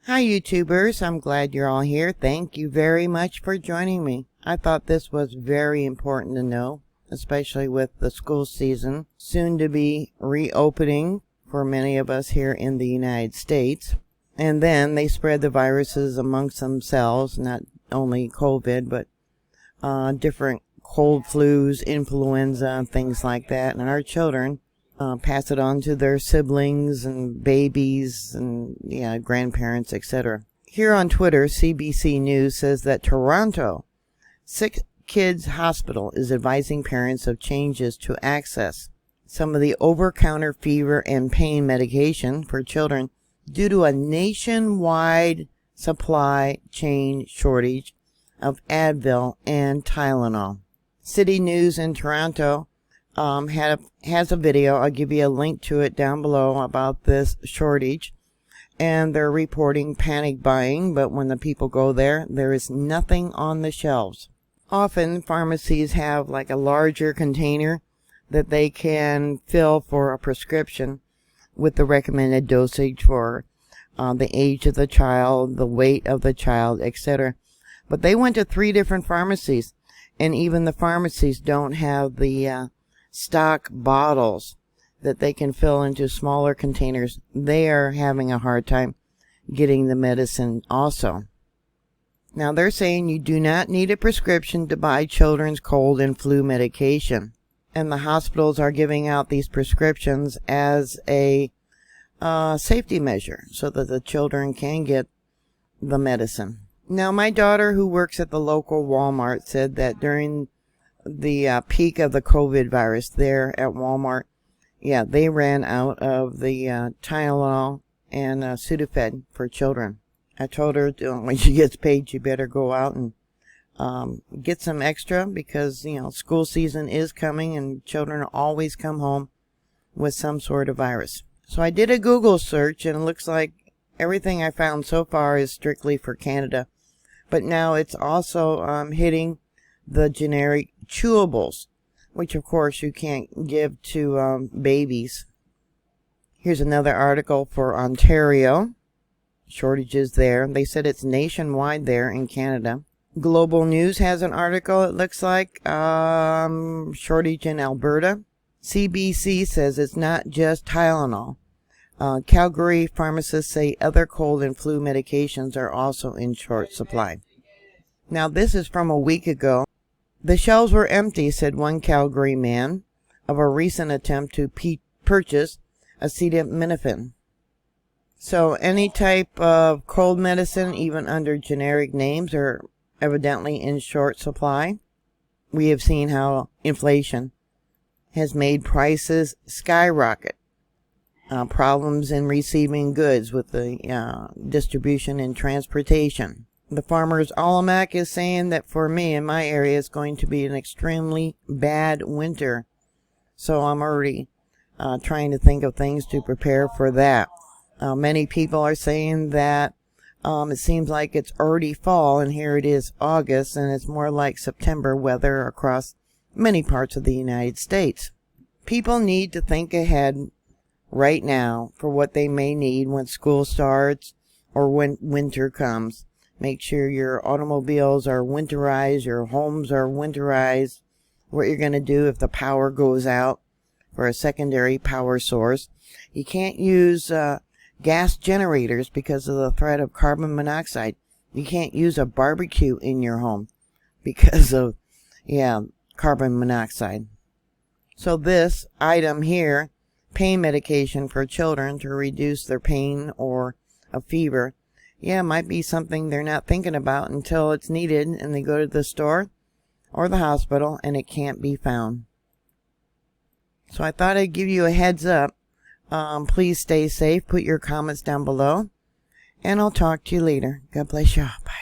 Hi YouTubers, I'm glad you're all here. Thank you very much for joining me. I thought this was very important to know, especially with the school season soon to be reopening for many of us here in the United States. And then they spread the viruses amongst themselves, not only COVID, but different cold flus, influenza, things like that. And our children pass it on to their siblings and babies and grandparents, etc. Here on Twitter, CBC News says that Toronto Sick Kids Hospital is advising parents of changes to access some of the over-counter fever and pain medication for children due to a nationwide supply chain shortage of Advil and Tylenol. City News in Toronto has a video. I'll give you a link to it down below about this shortage. And they're reporting panic buying, but when the people go there, there is nothing on the shelves. Often pharmacies have like a larger container that they can fill for a prescription with the recommended dosage for the age of the child, the weight of the child, etc. But they went to 3 different pharmacies, and even the pharmacies don't have the stock bottles that they can fill into smaller containers. They are having a hard time getting the medicine also. Now they're saying you do not need a prescription to buy children's cold and flu medication. And the hospitals are giving out these prescriptions as a safety measure so that the children can get the medicine. Now my daughter, who works at the local Walmart, said that during the peak of the COVID virus there at Walmart, they ran out of the Tylenol and Sudafed for children. I told her when she gets paid, she better go out and get some extra because, school season is coming and children always come home with some sort of virus. So I did a Google search and it looks like everything I found so far is strictly for Canada. But now it's also hitting the generic chewables, which of course you can't give to babies. Here's another article for Ontario. Shortages there. They said it's nationwide there in Canada. Global News has an article, it looks like, shortage in Alberta. CBC says it's not just Tylenol. Calgary pharmacists say other cold and flu medications are also in short supply. Now this is from a week ago. The shelves were empty, said one Calgary man, of a recent attempt to purchase acetaminophen. So any type of cold medicine, even under generic names, are evidently in short supply. We have seen how inflation has made prices skyrocket. Problems in receiving goods with the distribution and transportation. The Farmer's Almanac is saying that for me in my area it's going to be an extremely bad winter. So I'm already trying to think of things to prepare for that. Many people are saying that it seems like it's already fall and here it is August and it's more like September weather across many parts of the United States. People need to think ahead right now for what they may need when school starts or when winter comes. Make sure your automobiles are winterized, your homes are winterized, what you're going to do if the power goes out for a secondary power source. You can't use gas generators because of the threat of carbon monoxide. You can't use a barbecue in your home because of, carbon monoxide. So this item here, pain medication for children to reduce their pain or a fever, might be something they're not thinking about until it's needed and they go to the store or the hospital and it can't be found. So I thought I'd give you a heads up. Please stay safe. Put your comments down below and I'll talk to you later. God bless you. Bye.